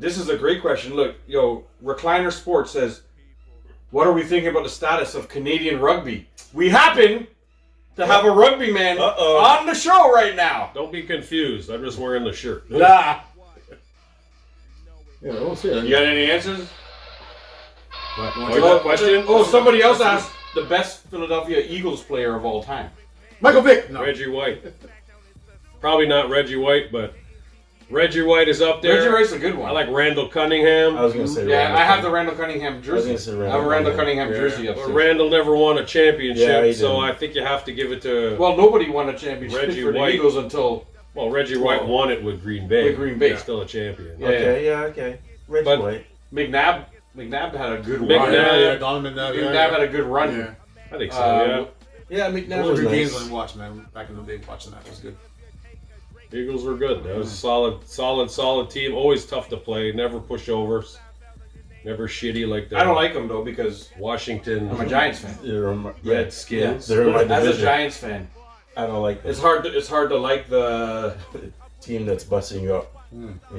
This is a great question. Look, Recliner Sports says, what are we thinking about the status of Canadian rugby? We happen to have a rugby man on the show right now. Don't be confused. I'm just wearing the shirt. Nah. Yeah, we'll see. You got any answers? What question? Oh, somebody else asked the best Philadelphia Eagles player of all time. Michael Vick. No. Reggie White. Probably not Reggie White, but Reggie White is up there. Reggie White's a good one. I like Randall Cunningham. I was going to say Yeah, Randall I have the Cunningham. Randall Cunningham jersey. I was gonna say I have a Randall Cunningham Yeah. jersey But upstairs. Randall never won a championship, Yeah, he so didn't. I think you have to give it to... Well, nobody won a championship Reggie for the White. Eagles until... Well, Reggie White won it with Green Bay. With Green Bay. He's still a champion. Yeah. Okay. Reggie But- White. McNabb had a good McNabb. run. Yeah, Donovan. McNabb had a good run. Yeah. I think so, Yeah, McNabb Those was were good games nice. when we watched, man. Back in the day, watching that was good. Eagles were good. That was a solid team. Always tough to play. Never pushovers. Never shitty like that. I don't like them, though, because Washington I'm a Giants fan. Redskins. They're in my As a division. Giants fan, I don't like it's this hard to like the... team that's busting you up.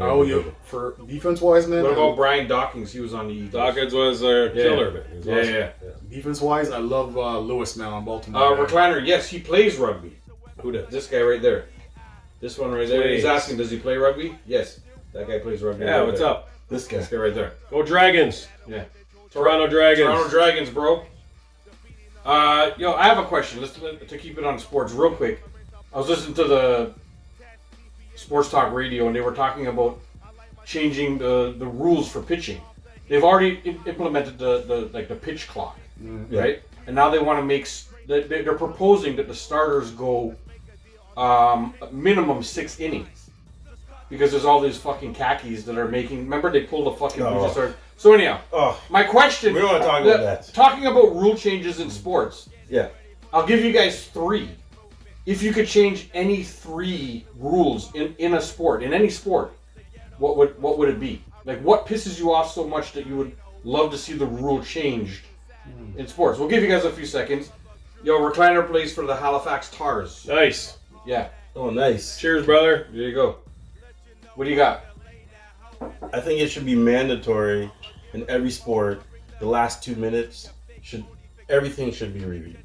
Oh, yeah. For defense-wise, man. What about Brian Dawkins? He was on the Eagles. Dawkins was a killer, man. He was awesome. Yeah. Defense-wise, I love Lewis, man, on Baltimore. Recliner, yes, he plays rugby. Who does? This guy right there. This one right there. He's Plays. asking, does he play rugby? Yes. That guy plays rugby. Yeah, right what's there. up? This guy. This guy right there. Go Dragons. Yeah. Toronto Dragons. Toronto Dragons, bro. I have a question. Let's to keep it on sports real quick. I was listening to the Sports Talk Radio, and they were talking about changing the rules for pitching. They've already implemented the pitch clock, right? And now they want to make they're proposing that the starters go minimum 6 innings because there's all these fucking khakis that are making. Remember they pulled the fucking. So anyhow, my question. We don't want to talk about that. Talking about rule changes in sports. Yeah. I'll give you guys 3. If you could change any 3 rules in a sport, in any sport, what would it be? Like, what pisses you off so much that you would love to see the rule changed in sports? We'll give you guys a few seconds. Recliner plays for the Halifax Tars. Nice. Yeah. Oh, nice. Cheers, brother. There you go. What do you got? I think it should be mandatory in every sport. The last 2 minutes everything should be reviewed.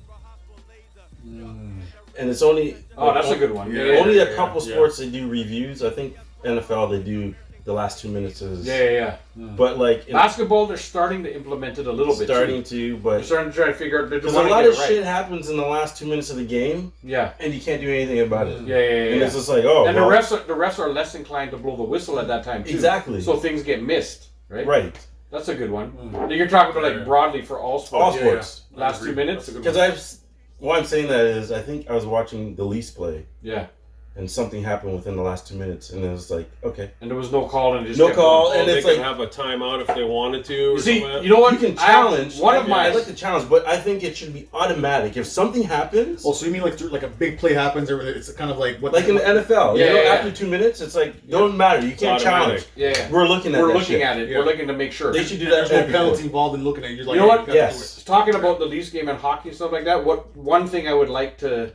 And it's only That's a good one. only a couple sports they do reviews. I think NFL they do the last 2 minutes is Yeah. But like Basketball, they're starting to implement it a little bit. starting too. to, but They're starting to try to figure out. because a lot of shit happens in the last 2 minutes of the game, Yeah. and you can't do anything about it. Yeah. And it's just like, And the refs are less inclined to blow the whistle at that time too. Exactly. So things get missed, right? right. That's a good one. You're talking about like broadly for all sports. All sports. Last 2 minutes. Because why I'm saying that is I think I was watching the Leafs play, Yeah. and something happened within the last 2 minutes, and it was like, okay, And there was no call, and it just No kept call, going. and They it's can like- have a timeout if they wanted to. Or See, something like that. you know what? you can I have challenge. one of my. I like the challenge, but I think it should be automatic. If something happens, Oh, so you mean like a big play happens, or it's kind of like what? like in the NFL, Yeah, yeah. after 2 minutes, it's like don't matter. You can't automatic. challenge. Yeah. We're looking at We're that looking shit. at it. Yeah. We're looking to make sure. They should do There's that. no every penalty sport. involved in looking at it. You're like, You know what? gotta do Yes. Talking about the Leafs game and hockey and stuff like that, one thing I would like to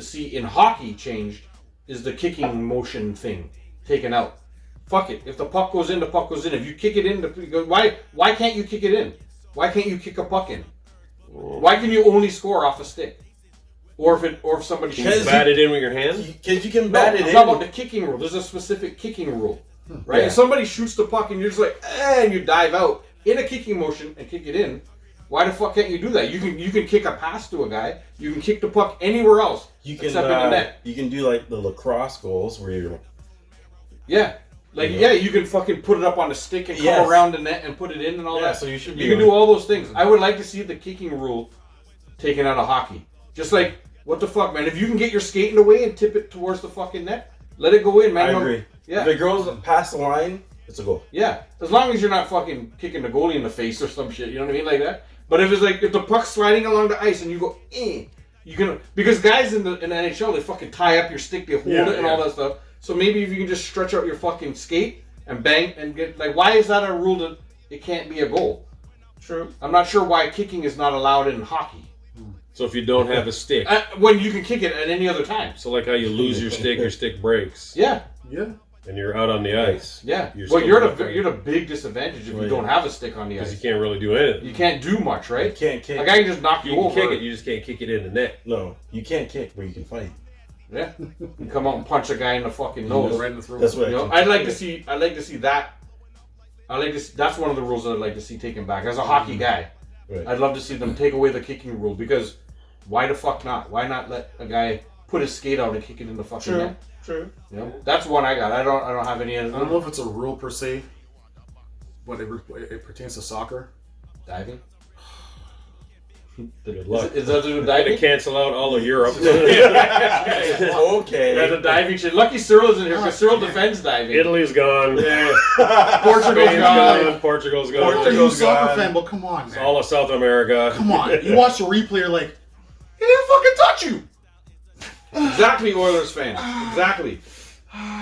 see in hockey changed is the kicking motion thing taken out. Fuck it. If the puck goes in, the puck goes in. If you kick it in, why can't you kick it in? Why can't you kick a puck in? Why can you only score off a stick? Or if somebody Can you shoots bat it in with your hand? Because you can bat it I'm in. talking about the kicking rule. There's a specific kicking rule, right? Yeah. If somebody shoots the puck and you're just like, and you dive out in a kicking motion and kick it in, why the fuck can't you do that? You can kick a pass to a guy. You can kick the puck anywhere else You can except in the net. you can do like the lacrosse goals where you're Yeah. You can fucking put it up on a stick and come Yes. around the net and put it in and all that. So you should be You can do all those things. I would like to see the kicking rule taken out of hockey. Just like, what the fuck, man? If you can get your skating away and tip it towards the fucking net, let it go in, man. I agree. Yeah. If it goes past the line, it's a goal. Yeah, as long as you're not fucking kicking the goalie in the face or some shit, you know what I mean, like that. But if it's like if the puck's sliding along the ice and you go, you can because guys in the NHL they fucking tie up your stick, they hold it and all that stuff. So maybe if you can just stretch out your fucking skate and bang and get like, why is that a rule that it can't be a goal? True. I'm not sure why kicking is not allowed in hockey So if you don't have a stick, when you can kick it at any other time. so like how you lose your stick breaks. Yeah. Yeah. and you're out on the ice. Yeah. You're Well, still you're not at playing. you're at a big disadvantage if you Right. don't have a stick on the Because you ice. can't really do anything. You can't do much, You right? can't kick. A guy can just knock you You can over. kick it, you just can't kick it in the net. No, you can't kick, but you can fight. Yeah. You come out and punch a guy in the fucking Go nose. right in the throat. That's what You know, I'd like to see that. That's one of the rules that I'd like to see taken back. As a hockey guy, Right. I'd love to see them take away the kicking rule because why the fuck not? Why not let a guy put his skate out and kick it in the fucking net? True. You know, that's one I got. I don't have any I don't other know if it's a rule per se, but it pertains to soccer. diving. Good luck. Is that the Going to diving? cancel out all of Europe. Okay. Yeah, the diving shit. Lucky Cyril's in here because Cyril defends diving. Italy's gone. Portugal's Spain's gone. gone. Portugal's gone. Are you a Portugal's soccer gone. fan? But come on, man. All of South America. Come on. You watch the replay, you're like, he didn't fucking touch you. Exactly, Oilers fans. Exactly.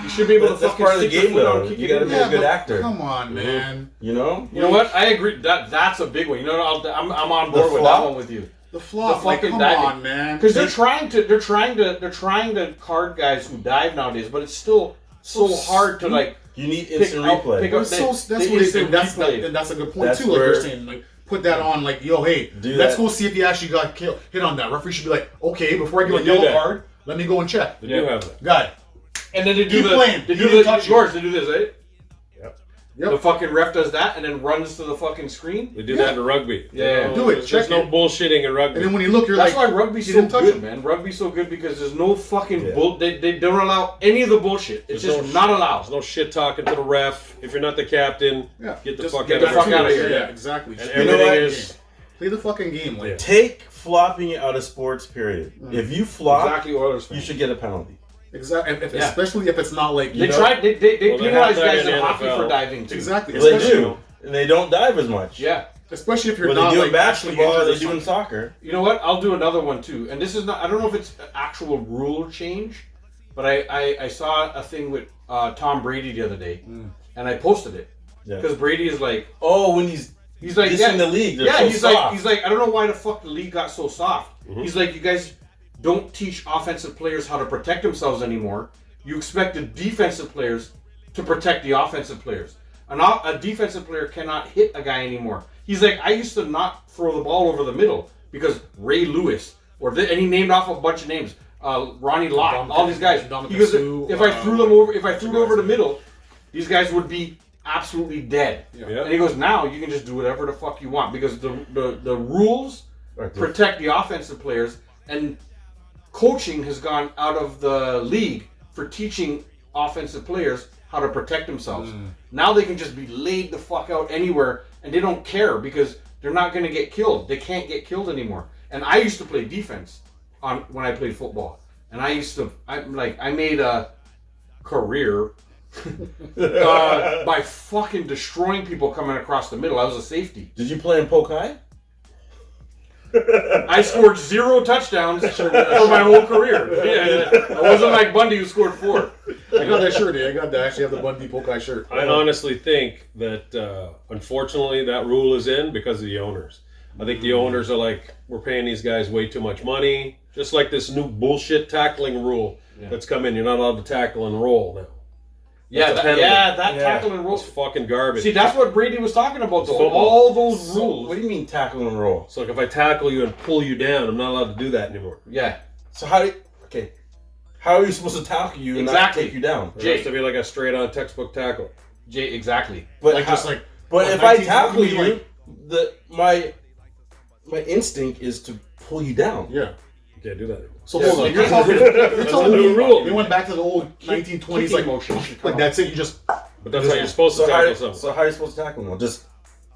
You should be able to That's fucking part of the stick your game, foot out though. and kick You it gotta in be there. a good but actor. Come on, man. You know? You know what? I agree. That's a big one. You know, I'm on board The with that flop? one with you. The flop, The like, fucking come diving. on, man. Because they're trying to card guys who dive nowadays, but it's still so hard to like You need pick instant out- replay. pick But up- it's so, they- that's they what they instant think. replay. And that's a good point That's too. Like where- you're saying, like put that on. Like, yo, hey, Do let's that. go see if he actually got hit on that. Referee should be like, okay, before I give They a do yellow that. card, let me go and check. They do have that. Guy, and then they do Keep the playing. they He do didn't the touch you. yours. They do this, right? Yep. The fucking ref does that and then runs to the fucking screen. They do that in rugby. Yeah. Do it. There's Check no it. bullshitting in rugby. and then when you look, you're That's like, why rugby's he so didn't touch good, him. man. Rugby's so good because there's no fucking Yeah. bull. They don't allow any of the bullshit. It's There's just no- not allowed. There's no shit talking to the ref. If you're not the captain, yeah, get the just fuck get out the of fuck here. out of here. Yeah. Yeah, exactly. And Just You know everything what? is. play the fucking game. Like, Take flopping out of sports, period. If you flop, Exactly, Oilers fans. you should get a penalty. exactly. Yeah. Especially if it's not like They know? tried. They Well, they penalize have that guys in in the hockey NFL. for diving too. exactly. Well, they Especially, do. And they don't dive as much. Yeah. especially if you're What not they do like in basketball, actually they injured do or in something. soccer. You know what? I'll do another one too. And this is not. I don't know if it's an actual rule change, but I saw a thing with Tom Brady the other day, and I posted it Yeah. because Brady is like. Oh, when he's Like, this yeah, in the league, they're yeah, so he's soft. like, I don't know why the fuck the league got so soft. He's like, you guys don't teach offensive players how to protect themselves anymore. You expect the defensive players to protect the offensive players. A defensive player cannot hit a guy anymore. He's like, I used to not throw the ball over the middle because Ray Lewis, and he named off a bunch of names, Ronnie Lott, all these guys. Dominic He goes, Sue, if I threw them over, if I threw it over the middle, these guys would be absolutely dead. Yeah. And he goes, now you can just do whatever the fuck you want because the rules Right. protect the offensive players, and coaching has gone out of the league for teaching offensive players how to protect themselves. Now they can just be laid the fuck out anywhere and they don't care because they're not going to get killed. They can't get killed anymore. And I used to play defense when I played football. And I made a career by fucking destroying people coming across the middle. I was a safety. Did you play in Polk High? I scored 0 touchdowns for my whole career. Yeah, I wasn't like Bundy who scored 4. I got that shirt. I got that. I actually have the Bundy Polk shirt. I honestly think that, unfortunately, that rule is in because of the owners. I think the owners are like, we're paying these guys way too much money. Just like this new bullshit tackling rule that's come in. You're not allowed to tackle and roll now. Yeah, That's a penalty. that Yeah. tackle and It's roll. fucking garbage. See, that's what Brady was talking about, though. Football. All those What rules. do you mean tackle and roll? So like if I tackle you and pull you down, I'm not allowed to do that anymore. Yeah. So how are you supposed to tackle you and not Exactly. take you down? It has to be like a straight on textbook tackle. Exactly. But Like, how- just like, But what, if I 1920, tackle you, like- my instinct is to pull you down. yeah. You can't do that anymore. So Yeah, hold so on. You're That's telling a new me rule. they went back to the old 1920s, Kicking like, motion. like that's it. You just But that's how you're supposed to So tackle how, someone. so how are you supposed to tackle them? Just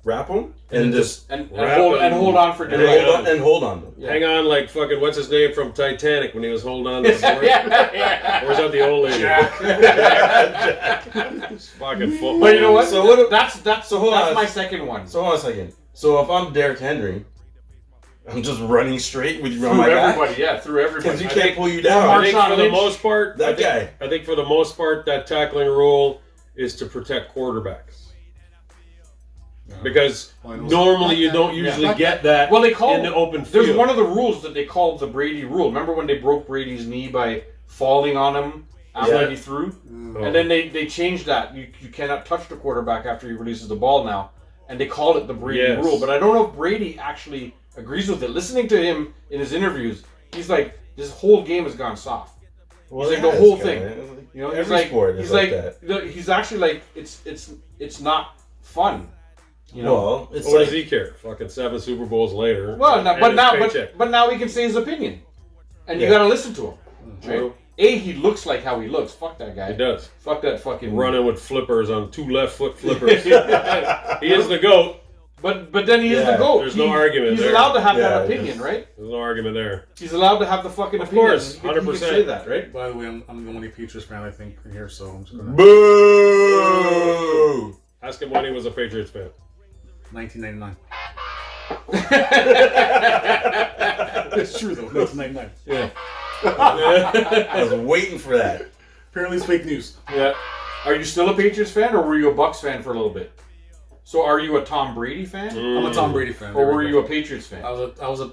wrap them And and just and Wrap hold and- on for and dear hang life. on. hold on them. Yeah. Hang on like fucking, what's his name from Titanic when he was holding on to the sword? Yeah. Or was that the old lady? It's fucking football. But you know what? So what- That's so hold on. my second one. So hold on a second. So if I'm Derrick Henry, I'm just running straight with you on Through my back everybody, yeah, through because everybody. you I can't think- pull you I down. think Marshawn for the Lynch, most part, that guy. I think for the most part, that tackling rule is to protect quarterbacks. Because normally you don't usually get that Well, they call in the open field. There's one of the rules that they called the Brady rule. Remember when they broke Brady's knee by falling on him after he threw. Oh. And then they changed that. You cannot touch the quarterback after he releases the ball now. And they called it the Brady Yes. rule. But I don't know if Brady actually agrees with it. Listening to him in his interviews, he's like, this whole game has gone soft. Well, He's it like the has, whole kinda. thing. You know, Every he's like, sport is he's like like, that. he's actually like, it's not fun. You know. Well, it's What like does he care? Fucking 7 Super Bowls later. Well, no, and but his now, paycheck. but now he can say his opinion, and you Yeah. gotta listen to him. True. Right? A, he looks like how he looks. Fuck that guy. He does. Fuck that fucking Running with flippers on 2 left foot flippers. He is the GOAT. But then he is Yeah, the GOAT. there's no argument He's there. allowed to have Yeah, that it opinion, is. right? There's no argument there. He's allowed to have the fucking Of opinion. course, He can 100%. say that, right? By the way, I'm the only Patriots fan I think in here, so I'm just gonna. boo. Ask him when he was a Patriots fan. 1999. It's true though. 1999. Yeah. I was waiting for that. Apparently, it's fake news. Yeah. Are you still a Patriots fan, or were you a Bucks fan for a little bit? So are you a Tom Brady fan, I'm a Tom Brady fan. or were you a Patriots fan? I was a.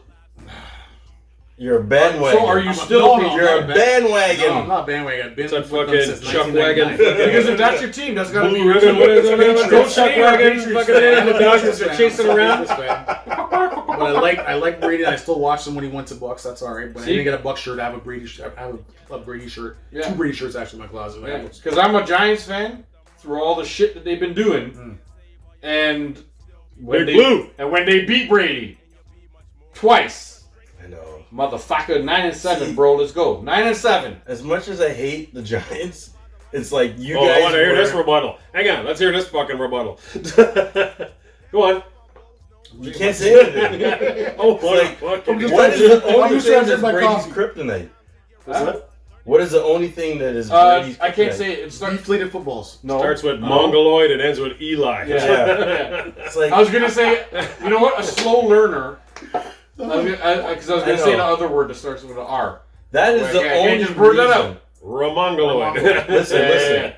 You're a bandwagon. So are you I'm a- still no, a no, Patriots You're a fan? bandwagon. No, I'm not bandwagon. I've been It's a with them fucking since Chuck 1999. wagon. Because if that's your team, that's gotta be your What team. is it? Don't Chuck say you're a wagon, Patriots fucking fan. in, the Dodgers are chasing around. But I like Brady, and I still watched him when he went to Bucks. That's all right. But I See? didn't get a Bucks shirt. I have a Brady shirt. I have a Brady shirt. Yeah. 2 Brady shirts actually in my closet. Yeah, because I'm a Giants fan through all the shit that they've been doing, and when Big Blue. when they beat Brady twice, I know. motherfucker, 9-7, bro. Let's go, 9-7. As much as I hate the Giants, it's like you Oh, guys. I want to hear were- this rebuttal. Hang on, let's hear this fucking rebuttal. Go on. You can't say anything. Oh, like- fucking What is the only just thing answered that's my Brady's coffee. kryptonite? Huh? What is the only thing that is Brady's kryptonite? I can't say it. It starts. Deflated footballs. No. Starts with Mongoloid and ends with Eli. Yeah. It's like I was gonna say, you know what? A slow learner. Because I was gonna I say know. the other word that starts with an R. that is Like, the I can't only just blurt that reason. out. Ramongoloid. Listen.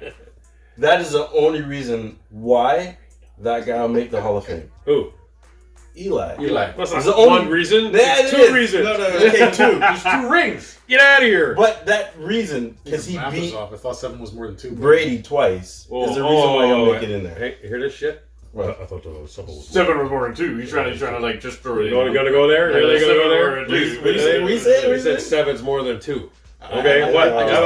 That is the only reason why that guy will make the Hall of Fame. Who? Eli. Eli. That's It's not the only- one reason. Yeah, It's it 2 is. reasons. No, okay, 2. There's 2 rings. Get out of here. But that reason, because he Math is beat off. I thought 7 was more than 2. Brady twice, Oh, is the reason why he'll oh, make it in there. Hey, you hear this shit? What? I thought there was something. 7 was more than 2. He's trying to like just throw it. You gonna go there? Yeah, Really gonna seven go there? more than two. What do you say? What do you say? We said 7's more than 2. Okay, what? I just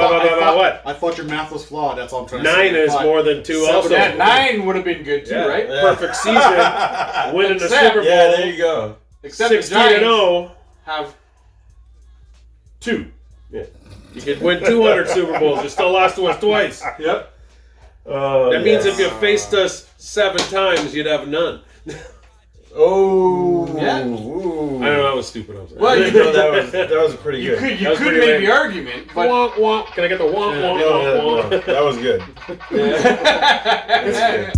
What? I thought your math was flawed. That's all I'm trying to 9 say. is more than 2 Seven- also. Yeah, 9 would have been good too, Yeah. right? Yeah. Perfect season. Winning the Except- Super Bowl. Yeah, there you go. Except the 16 and Giants 0. have 2. Yeah. You could win 200 Super Bowls. You still lost to us twice. Yep. That means if you faced us 7 times, you'd have none. Oh, Yeah. Ooh. I know that was stupid. I'm sorry. Well, you No, that was pretty You good. could was pretty make lame. the argument, but Womp womp. Can I get the womp No, womp womp? that was good. yeah.